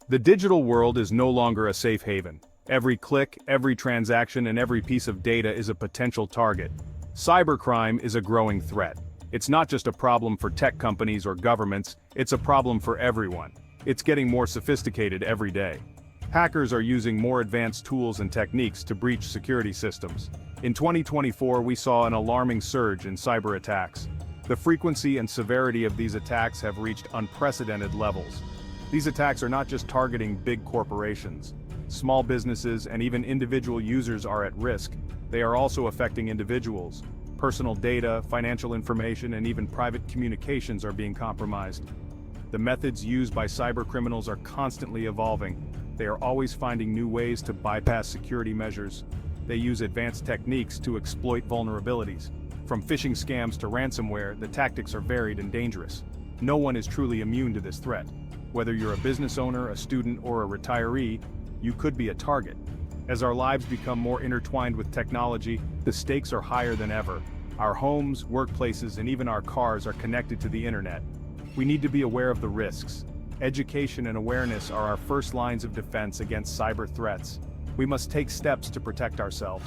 The digital world is no longer a safe haven. Every click, every transaction, and every piece of data is a potential target. Cybercrime is a growing threat. It's not just a problem for tech companies or governments, it's a problem for everyone. It's getting more sophisticated every day. Hackers are using more advanced tools and techniques to breach security systems. In 2024, we saw an alarming surge in cyber attacks. The frequency and severity of these attacks have reached unprecedented levels. These attacks are not just targeting big corporations. Small businesses and even individual users are at risk. They are also affecting individuals. Personal data, financial information, and even private communications are being compromised. The methods used by cybercriminals are constantly evolving. They are always finding new ways to bypass security measures. They use advanced techniques to exploit vulnerabilities. From phishing scams to ransomware, the tactics are varied and dangerous. No one is truly immune to this threat. Whether you're a business owner, a student, or a retiree, you could be a target. As our lives become more intertwined with technology, the stakes are higher than ever. Our homes, workplaces, and even our cars are connected to the internet. We need to be aware of the risks. Education and awareness are our first lines of defense against cyber threats. We must take steps to protect ourselves.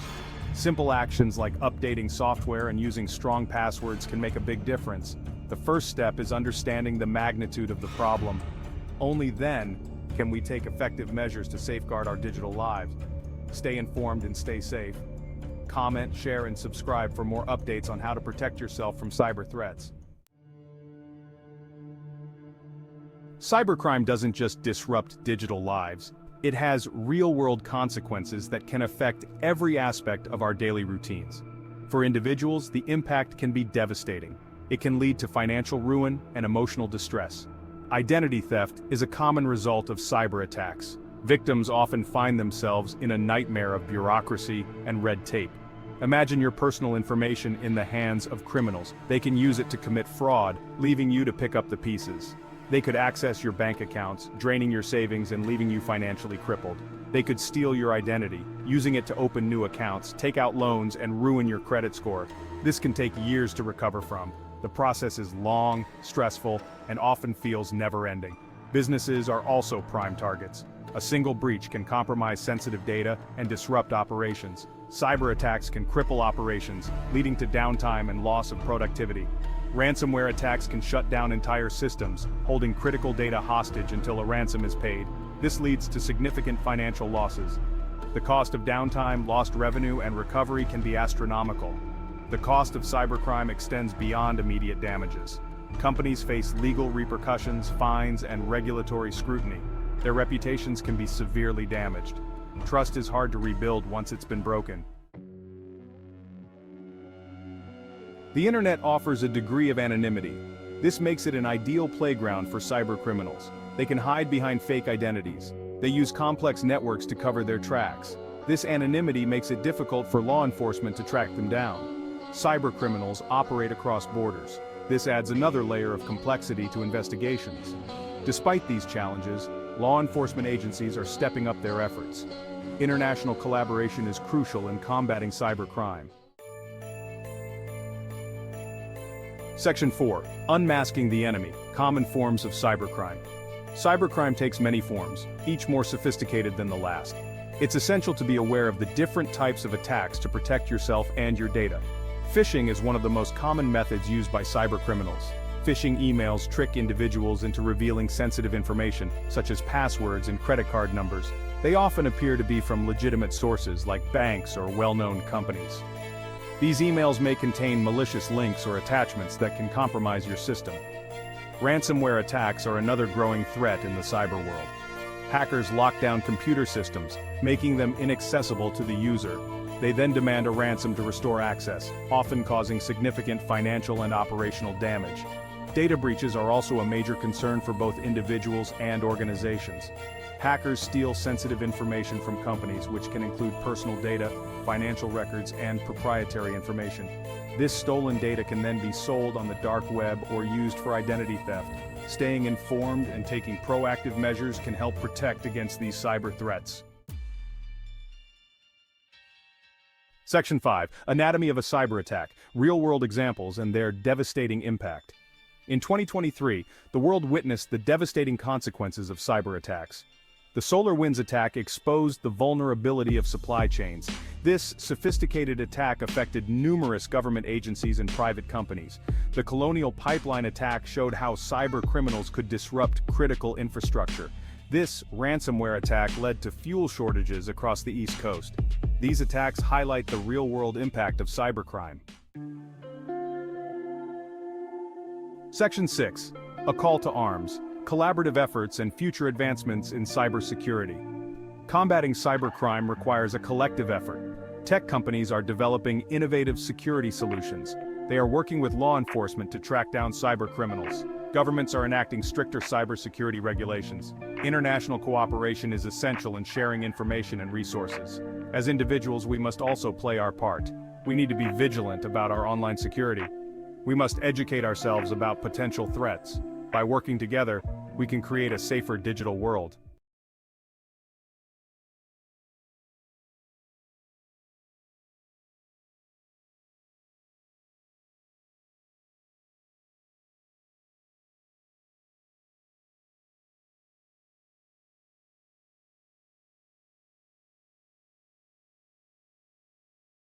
Simple actions like updating software and using strong passwords can make a big difference. The first step is understanding the magnitude of the problem. Only then can we take effective measures to safeguard our digital lives. Stay informed and stay safe. Comment, share, and subscribe for more updates on how to protect yourself from cyber threats. Cybercrime doesn't just disrupt digital lives, it has real-world consequences that can affect every aspect of our daily routines. For individuals, the impact can be devastating. It can lead to financial ruin and emotional distress. Identity theft is a common result of cyber attacks. Victims often find themselves in a nightmare of bureaucracy and red tape. Imagine your personal information in the hands of criminals. They can use it to commit fraud, leaving you to pick up the pieces. They could access your bank accounts, draining your savings and leaving you financially crippled. They could steal your identity, using it to open new accounts, take out loans, and ruin your credit score. This can take years to recover from. The process is long, stressful, and often feels never-ending. Businesses are also prime targets. A single breach can compromise sensitive data and disrupt operations. Cyber attacks can cripple operations, leading to downtime and loss of productivity. Ransomware attacks can shut down entire systems, holding critical data hostage until a ransom is paid. This leads to significant financial losses. The cost of downtime, lost revenue, and recovery can be astronomical. The cost of cybercrime extends beyond immediate damages. Companies face legal repercussions, fines, and regulatory scrutiny. Their reputations can be severely damaged. Trust is hard to rebuild once it's been broken. The internet offers a degree of anonymity. This makes it an ideal playground for cybercriminals. They can hide behind fake identities. They use complex networks to cover their tracks. This anonymity makes it difficult for law enforcement to track them down. Cybercriminals operate across borders. This adds another layer of complexity to investigations. Despite these challenges, law enforcement agencies are stepping up their efforts. International collaboration is crucial in combating cybercrime. Section 4. Unmasking the enemy. Common forms of cybercrime. Cybercrime takes many forms, each more sophisticated than the last. It's essential to be aware of the different types of attacks to protect yourself and your data. Phishing is one of the most common methods used by cybercriminals. Phishing emails trick individuals into revealing sensitive information, such as passwords and credit card numbers. They often appear to be from legitimate sources like banks or well-known companies. These emails may contain malicious links or attachments that can compromise your system. Ransomware attacks are another growing threat in the cyber world. Hackers lock down computer systems, making them inaccessible to the user. They then demand a ransom to restore access, often causing significant financial and operational damage. Data breaches are also a major concern for both individuals and organizations. Hackers steal sensitive information from companies, which can include personal data, financial records, and proprietary information. This stolen data can then be sold on the dark web or used for identity theft. Staying informed and taking proactive measures can help protect against these cyber threats. Section 5. Anatomy of a cyber attack. Real-world examples and their devastating impact. In 2023, the world witnessed the devastating consequences of cyber attacks. The SolarWinds attack exposed the vulnerability of supply chains. This sophisticated attack affected numerous government agencies and private companies. The Colonial Pipeline attack showed how cybercriminals could disrupt critical infrastructure. This ransomware attack led to fuel shortages across the East Coast. These attacks highlight the real-world impact of cybercrime. Section 6. A call to arms. Collaborative efforts and future advancements in cybersecurity. Combating cybercrime requires a collective effort. Tech companies are developing innovative security solutions. They are working with law enforcement to track down cybercriminals. Governments are enacting stricter cybersecurity regulations. International cooperation is essential in sharing information and resources. As individuals, we must also play our part. We need to be vigilant about our online security. We must educate ourselves about potential threats. By working together, we can create a safer digital world.